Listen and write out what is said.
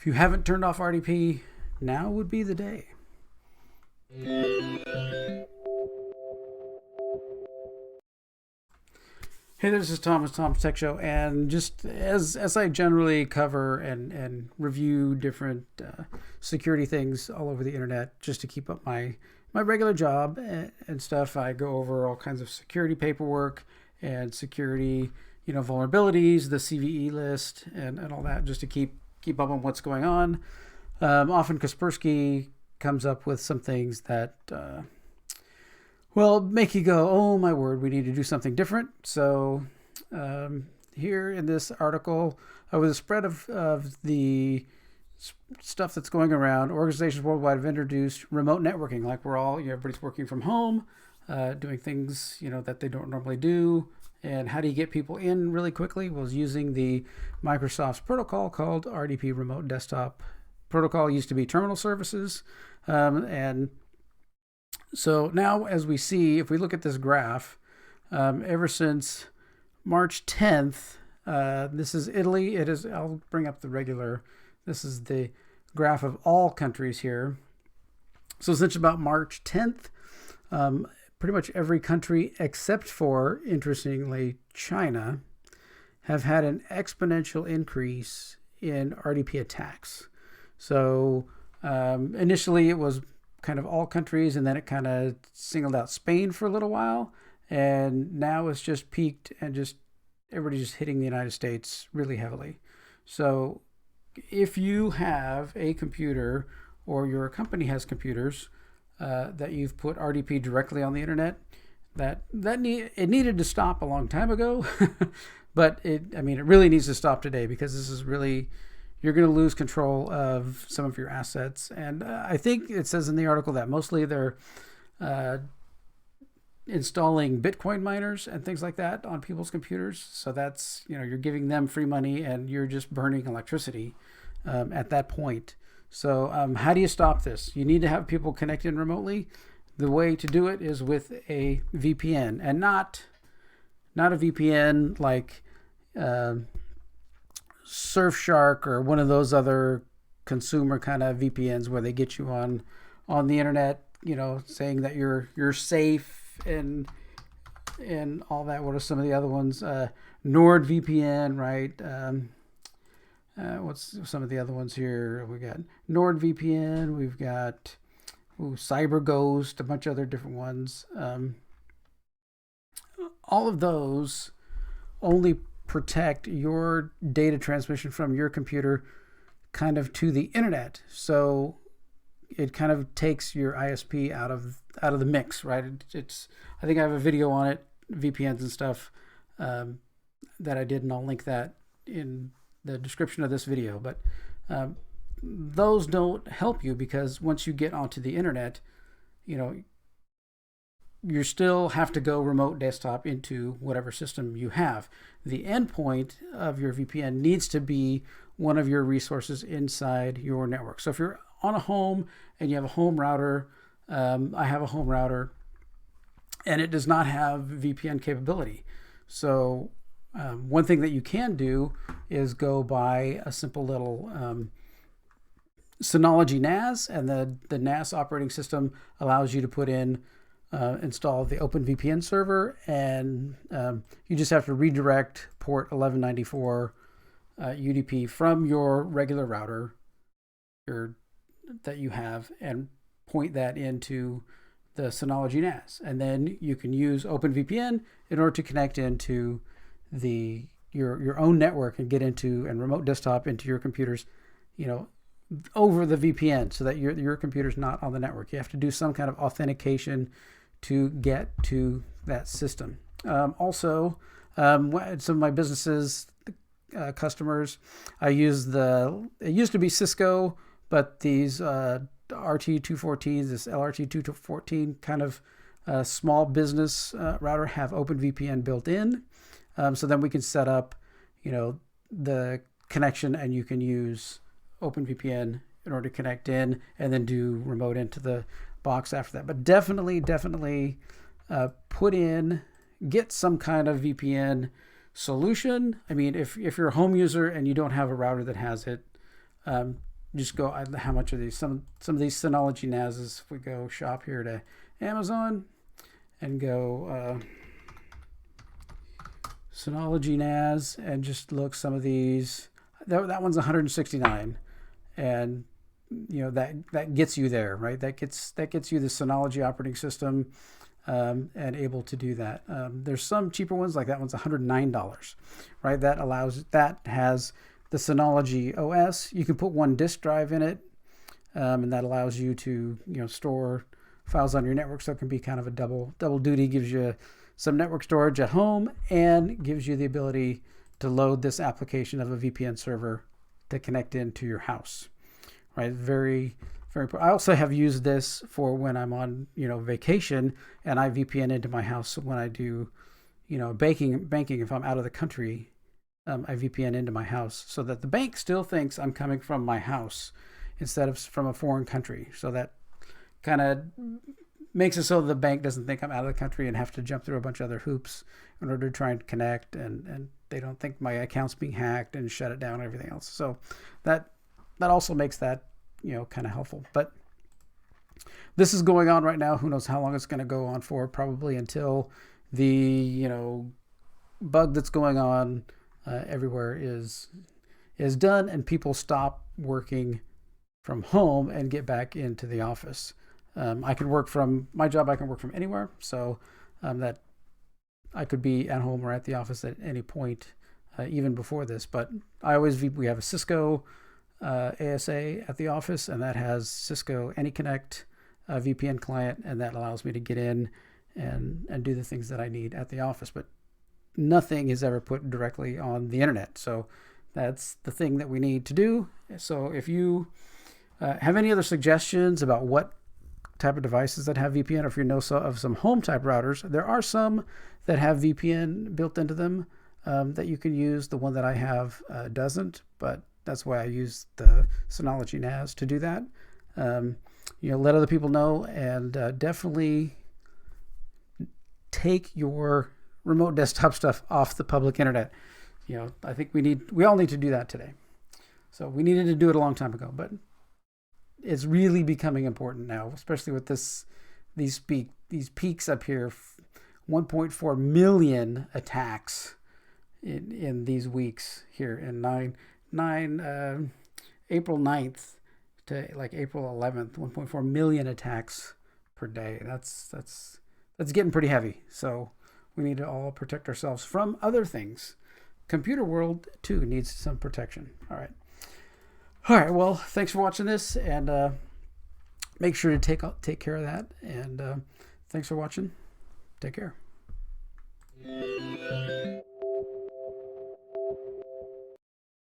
If you haven't turned off RDP, now would be the day. Hey, this is Tom with Tom's Tech Show, and just as I generally cover and review different security things all over the internet, just to keep up my regular job and stuff, I go over all kinds of security paperwork and security, vulnerabilities, the CVE list, and all that, just to keep up on what's going on. Often Kaspersky comes up with some things that make you go, oh my word, we need to do something different. So here in this article, with a spread of the stuff that's going around, organizations worldwide have introduced remote networking. Like everybody's working from home, doing things that they don't normally do. And how do you get people in really quickly? Well, using the Microsoft's protocol called RDP, Remote Desktop Protocol. Used to be terminal services, and so now, as we see, if we look at this graph, ever since March 10th, this is Italy. I'll bring up the regular. This is the graph of all countries here. So since about March 10th, pretty much every country except for, interestingly, China, have had an exponential increase in RDP attacks. So initially it was kind of all countries, and then it kind of singled out Spain for a little while, and now it's just peaked and just everybody's just hitting the United States really heavily. So if you have a computer or your company has computers that you've put RDP directly on the internet, it needed to stop a long time ago, but it really needs to stop today, because this is really, you're going to lose control of some of your assets. And I think it says in the article that mostly they're installing Bitcoin miners and things like that on people's computers. So that's, you're giving them free money and you're just burning electricity at that point. So how do you stop this? You need to have people connected remotely. The way to do it is with a VPN, and not a VPN like Surfshark or one of those other consumer kind of VPNs where they get you on the internet, saying that you're safe and all that. What are some of the other ones? NordVPN, right? What's some of the other ones here? We got NordVPN. We've got CyberGhost, a bunch of other different ones. All of those only protect your data transmission from your computer kind of to the internet. So it kind of takes your ISP out of the mix, right? I think I have a video on it, VPNs and stuff, that I did, and I'll link that in the description of this video. But those don't help you, because once you get onto the internet, you still have to go remote desktop into whatever system you have. The endpoint of your VPN needs to be one of your resources inside your network. So if you're on a home and you have a home router, I have a home router, and it does not have VPN capability. So one thing that you can do is go buy a simple little Synology NAS, and the NAS operating system allows you to put in install the OpenVPN server, and you just have to redirect port 1194 UDP from your regular router that you have, and point that into the Synology NAS, and then you can use OpenVPN in order to connect into your own network and get into and remote desktop into your computers, over the VPN, so that your computer's not on the network. You have to do some kind of authentication to get to that system. Also, some of my businesses, customers, I use it used to be Cisco, but these RT214s, this LRT214 kind of small business router have OpenVPN built in. So then we can set up, the connection, and you can use OpenVPN in order to connect in, and then do remote into the box after that. But definitely get some kind of VPN solution. I mean, if you're a home user and you don't have a router that has it, just go, how much are these? Some of these Synology NASs, if we go shop here to Amazon and go Synology NAS and just look, some of these, that one's 169, and that gets you there, right? That gets you the Synology operating system, and able to do that. There's some cheaper ones, like that one's $109, right? That has the Synology OS. You can put one disk drive in it, and that allows you to store files on your network. So it can be kind of a double duty. Gives you some network storage at home and gives you the ability to load this application of a VPN server to connect into your house, right? Very, very important. I also have used this for when I'm on vacation and I VPN into my house. When I do banking, if I'm out of the country, I VPN into my house so that the bank still thinks I'm coming from my house instead of from a foreign country. So that kind of makes it so the bank doesn't think I'm out of the country and have to jump through a bunch of other hoops in order to try and connect, and they don't think my account's being hacked and shut it down and everything else. So that also makes that kind of helpful. But this is going on right now. Who knows how long it's going to go on for? Probably until the bug that's going on everywhere is done and people stop working from home and get back into the office. I can work from my job. I can work from anywhere, so that I could be at home or at the office at any point, even before this. But we have a Cisco ASA at the office, and that has Cisco AnyConnect VPN client, and that allows me to get in and do the things that I need at the office. But nothing is ever put directly on the internet, so that's the thing that we need to do. So if you have any other suggestions about what type of devices that have VPN, or if you know of some home type routers, there are some that have VPN built into them that you can use. The one that I have doesn't, but that's why I use the Synology NAS to do that. Let other people know, and definitely take your remote desktop stuff off the public internet. I think we all need to do that today. So we needed to do it a long time ago, but it's really becoming important now, especially with these peaks up here. 1.4 million attacks in these weeks here in April 9th to like April 11th. 1.4 million attacks per day. That's getting pretty heavy. So we need to all protect ourselves from other things. Computer world too needs some protection. All right. Well, thanks for watching this, and make sure to take care of that. And thanks for watching. Take care.